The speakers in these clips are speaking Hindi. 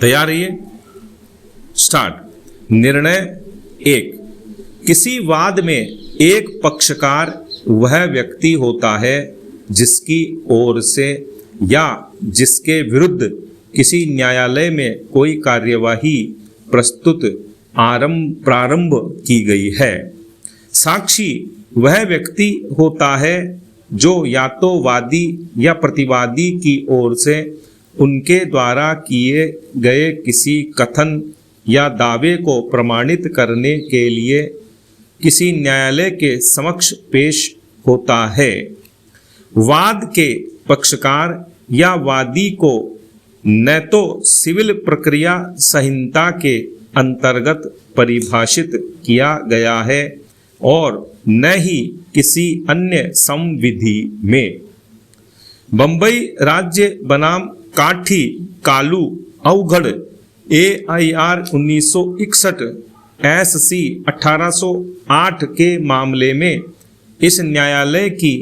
तैयार रहिए, स्टार्ट। निर्णय 1। किसी वाद में एक पक्षकार वह व्यक्ति होता है जिसकी ओर से या जिसके विरुद्ध किसी न्यायालय में कोई कार्यवाही प्रारंभ की गई है। साक्षी वह व्यक्ति होता है जो या तो वादी या प्रतिवादी की ओर से उनके द्वारा किए गए किसी कथन या दावे को प्रमाणित करने के लिए किसी न्यायालय के समक्ष पेश होता है। वाद के पक्षकार या वादी को न तो सिविल प्रक्रिया संहिता के अंतर्गत परिभाषित किया गया है और न ही किसी अन्य संविधि में। बंबई राज्य बनाम काठी कालू अवघड़ AIR 1961 SC 1808 के मामले में इस न्यायालय की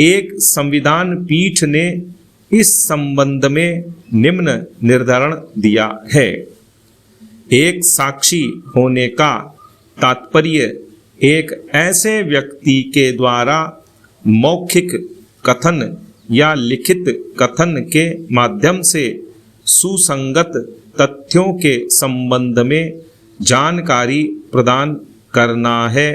एक संविधान पीठ ने इस संबंध में निम्न निर्धारण दिया है। एक साक्षी होने का तात्पर्य एक ऐसे व्यक्ति के द्वारा मौखिक कथन या लिखित कथन के माध्यम से सुसंगत तथ्यों के संबंध में जानकारी प्रदान करना है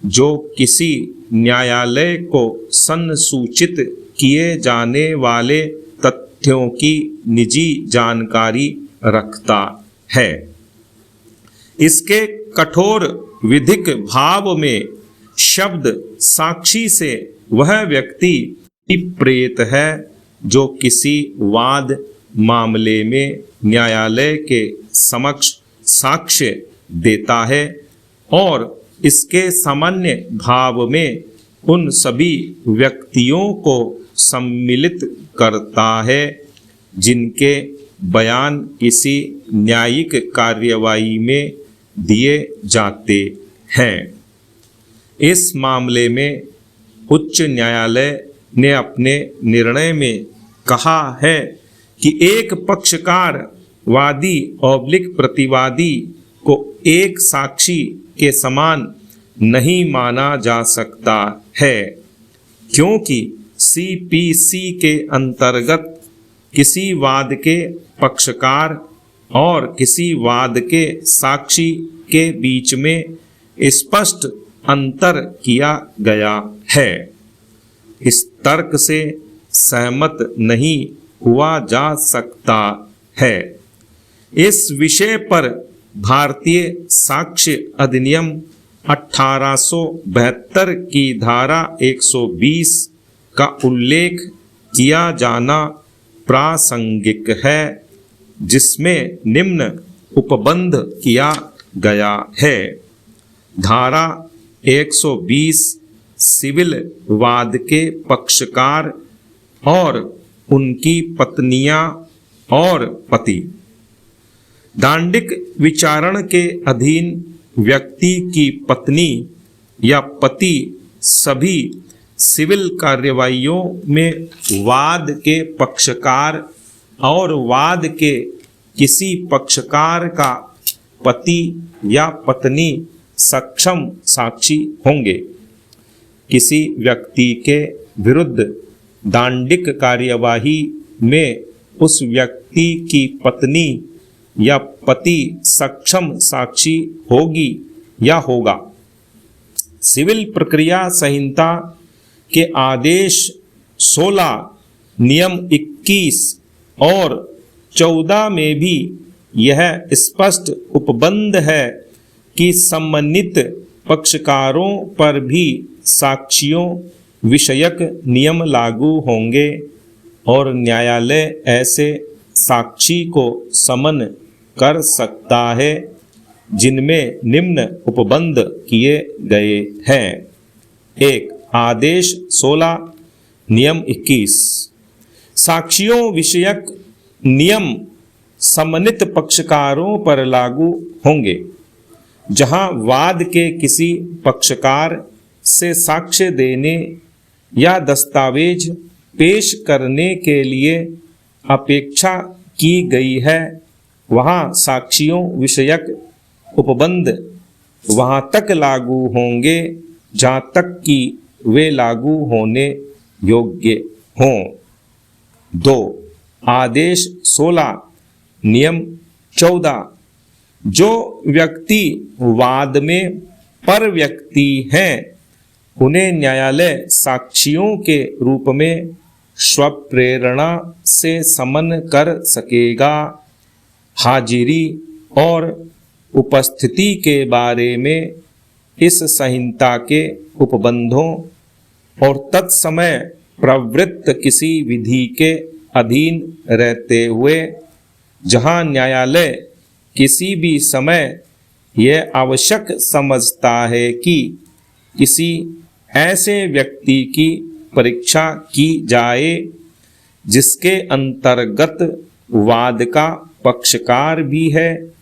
जो किसी न्यायालय को संसूचित किए जाने वाले तथ्यों की निजी जानकारी रखता है। इसके कठोर विधिक भाव में शब्द साक्षी से वह व्यक्ति प्रेत है जो किसी वाद मामले में न्यायालय के समक्ष साक्ष्य देता है और इसके सामान्य भाव में उन सभी व्यक्तियों को सम्मिलित करता है जिनके बयान किसी न्यायिक कार्यवाही में दिए जाते हैं। इस मामले में उच्च न्यायालय ने अपने निर्णय में कहा है कि एक पक्षकार वादी / प्रतिवादी को एक साक्षी के समान नहीं माना जा सकता है क्योंकि CPC के अंतर्गत किसी वाद के पक्षकार और किसी वाद के साक्षी के बीच में स्पष्ट अंतर किया गया है। इस तर्क से सहमत नहीं हुआ जा सकता है। इस विषय पर भारतीय साक्ष्य अधिनियम 1872 की धारा 120 का उल्लेख किया जाना प्रासंगिक है जिसमें निम्न उपबंध किया गया है। धारा 120 सिविल वाद के पक्षकार और उनकी पत्नियां और पति दांडिक विचारण के अधीन व्यक्ति की पत्नी या पति सभी सिविल कार्यवाहियों में वाद के पक्षकार और वाद के किसी पक्षकार का पति या पत्नी सक्षम साक्षी होंगे। किसी व्यक्ति के विरुद्ध दांडिक कार्यवाही में उस व्यक्ति की पत्नी या पति सक्षम साक्षी होगी या होगा। सिविल प्रक्रिया संहिता के आदेश 16, नियम 21 और 14 में भी यह स्पष्ट उपबंध है कि सम्मानित पक्षकारों पर भी साक्षियों विषयक नियम लागू होंगे और न्यायालय ऐसे साक्षी को समन कर सकता है जिनमें निम्न उपबंध किए गए हैं। 1. आदेश 16, नियम 21। साक्षियों विषयक नियम सम्मानित पक्षकारों पर लागू होंगे जहां वाद के किसी पक्षकार से साक्ष्य देने या दस्तावेज पेश करने के लिए अपेक्षा की गई है वहाँ साक्षियों विषयक उपबंध वहाँ तक लागू होंगे जहाँ तक कि वे लागू होने योग्य हों। 2. आदेश 16 नियम 14 जो व्यक्ति वाद में पर व्यक्ति हैं उन्हें न्यायालय साक्षियों के रूप में स्वप्रेरणा से समन कर सकेगा। हाजिरी और उपस्थिति के बारे में इस संहिता के उपबंधों और तत्समय प्रवृत्त किसी विधि के अधीन रहते हुए जहां न्यायालय किसी भी समय यह आवश्यक समझता है कि किसी ऐसे व्यक्ति की परीक्षा की जाए जिसके अंतर्गत वाद का पक्षकार भी है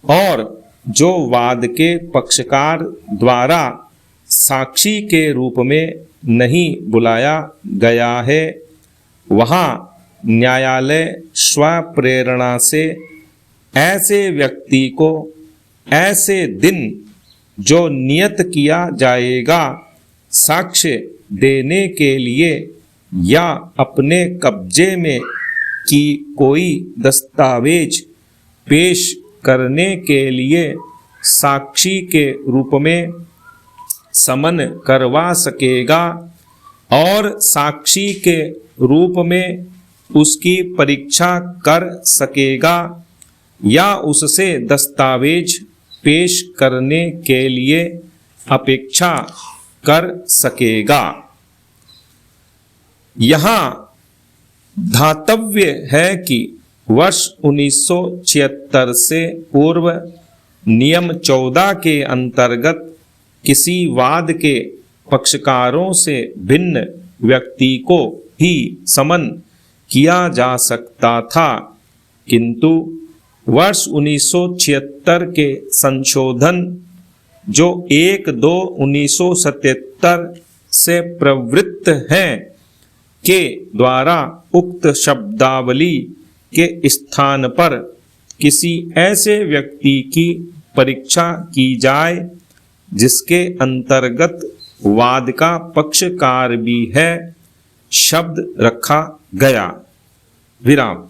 और जो वाद के पक्षकार द्वारा साक्षी के रूप में नहीं बुलाया गया है, वहाँ न्यायालय स्वप्रेरणा से ऐसे व्यक्ति को ऐसे दिन जो नियत किया जाएगा साक्ष्य देने के लिए या अपने कब्जे में की कोई दस्तावेज पेश करने के लिए साक्षी के रूप में समन करवा सकेगा और साक्षी के रूप में उसकी परीक्षा कर सकेगा या उससे दस्तावेज पेश करने के लिए अपेक्षा कर सकेगा। यहाँ ध्यातव्य है कि वर्ष 1976 से पूर्व नियम 14 के अंतर्गत किसी वाद के पक्षकारों से भिन्न व्यक्ति को ही समन किया जा सकता था, किंतु वर्ष 1976 के संशोधन जो 1/2/1977 से प्रवृत्त है के द्वारा उक्त शब्दावली के स्थान पर किसी ऐसे व्यक्ति की परीक्षा की जाए जिसके अंतर्गत वाद का पक्षकार भी है शब्द रखा गया। विराम।